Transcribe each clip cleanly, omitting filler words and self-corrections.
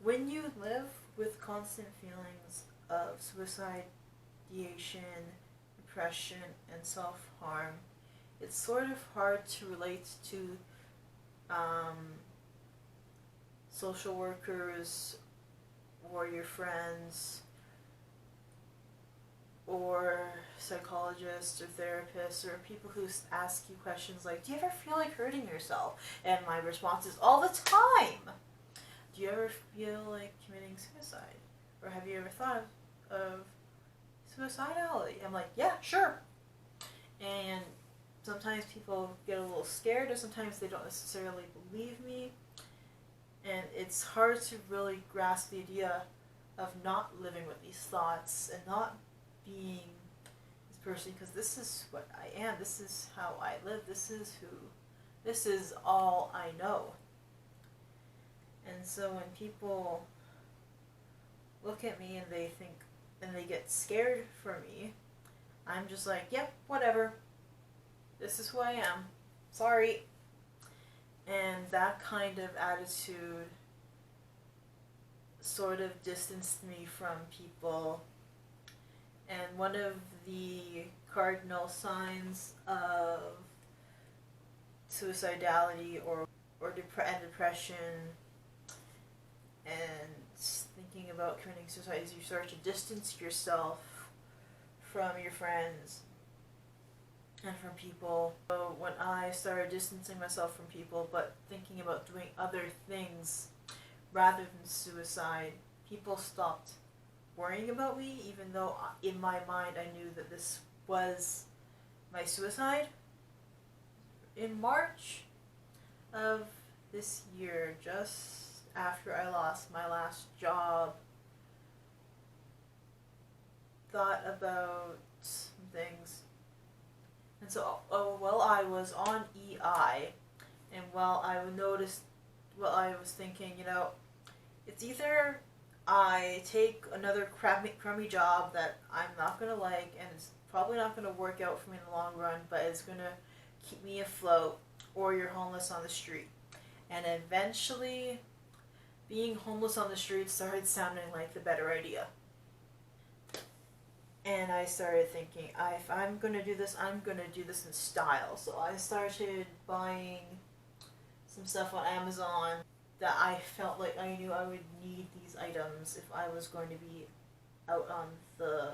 When you live with constant feelings of suicide, ideation, depression, and self-harm, it's sort of hard to relate to um, social workers or your friends or psychologists or therapists or people who ask you questions like, do you ever feel like hurting yourself? And my response is, all the time! Do you ever feel like committing suicide? Or have you ever thought of suicidality? I'm like, yeah, sure. And sometimes people get a little scared, or sometimes they don't necessarily believe me. And it's hard to really grasp the idea of not living with these thoughts and not being this person, because this is what I am, this is how I live, this is all I know. And so when people look at me and they think, and they get scared for me, I'm just like, yep, whatever. This is who I am. Sorry. And that kind of attitude sort of distanced me from people. And one of the cardinal signs of suicidality and depression and thinking about committing suicide is you start to distance yourself from your friends and from people. So when I started distancing myself from people but thinking about doing other things rather than suicide, people stopped worrying about me, even though in my mind I knew that this was my suicide. In March of this year, just after I lost my last job, thought about some things. And so while I was on EI, and while I was thinking, it's either I take another crummy job that I'm not going to like, and it's probably not going to work out for me in the long run, but it's going to keep me afloat, or you're homeless on the street. And eventually, being homeless on the street started sounding like the better idea. And I started thinking, if I'm going to do this, I'm going to do this in style. So I started buying some stuff on Amazon that I felt like I knew I would need these items if I was going to be out on the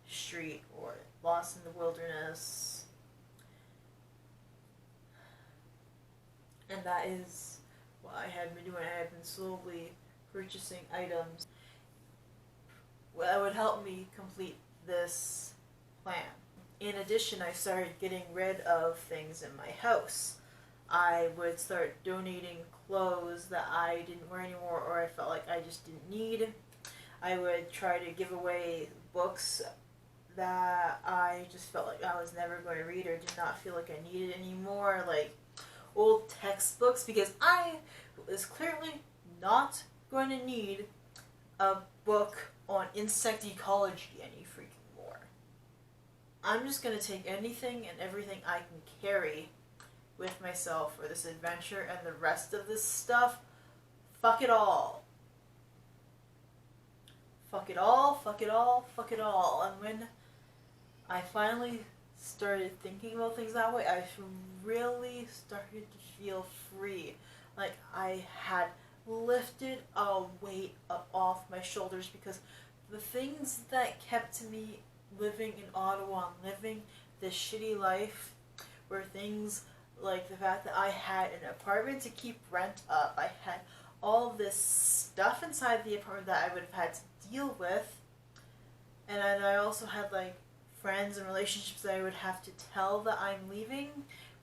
street or lost in the wilderness. And that is what I had been doing. I had been slowly purchasing items that would help me complete this plan. In addition, I started getting rid of things in my house. I would start donating clothes that I didn't wear anymore or I felt like I just didn't need. I would try to give away books that I just felt like I was never going to read or did not feel like I needed anymore, like old textbooks, because I was clearly not going to need a book on insect ecology any freaking more. I'm just going to take anything and everything I can carry with myself for this adventure, and the rest of this stuff, fuck it all. Fuck it all, fuck it all, fuck it all. And when I finally started thinking about things that way, I really started to feel free. Like I had lifted a weight up off my shoulders, because the things that kept me living in Ottawa and living this shitty life were things like the fact that I had an apartment to keep rent up. I had all this stuff inside the apartment that I would have had to deal with. And then I also had like friends and relationships that I would have to tell that I'm leaving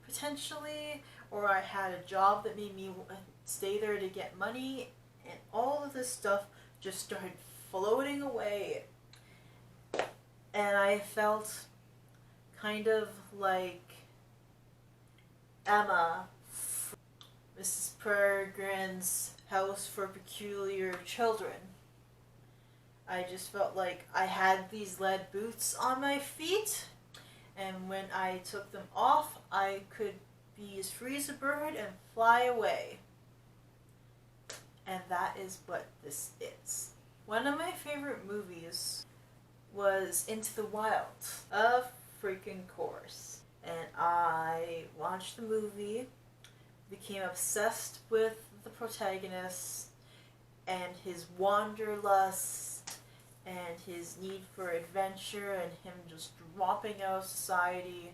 potentially, or I had a job that made me stay there to get money, and all of this stuff just started floating away. And I felt kind of like Emma from Mrs. Peregrine's House for Peculiar Children. I just felt like I had these lead boots on my feet, and when I took them off, I could be as free as a bird and fly away. And that is what this is. One of my favorite movies was Into the Wild, of freaking course. And I watched the movie, became obsessed with the protagonist and his wanderlust and his need for adventure and him just dropping out of society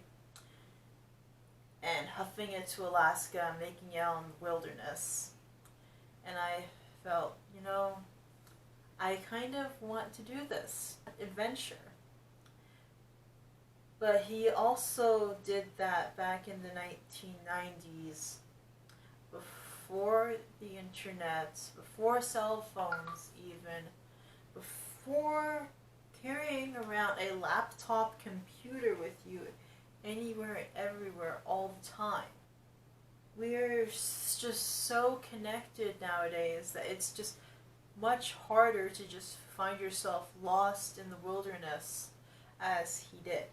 and huffing it to Alaska and making it out in the wilderness. And I felt, I kind of want to do this adventure. But he also did that back in the 1990s, before the internet, before cell phones even, before carrying around a laptop computer with you anywhere and everywhere all the time. We're just so connected nowadays that it's just much harder to just find yourself lost in the wilderness as he did.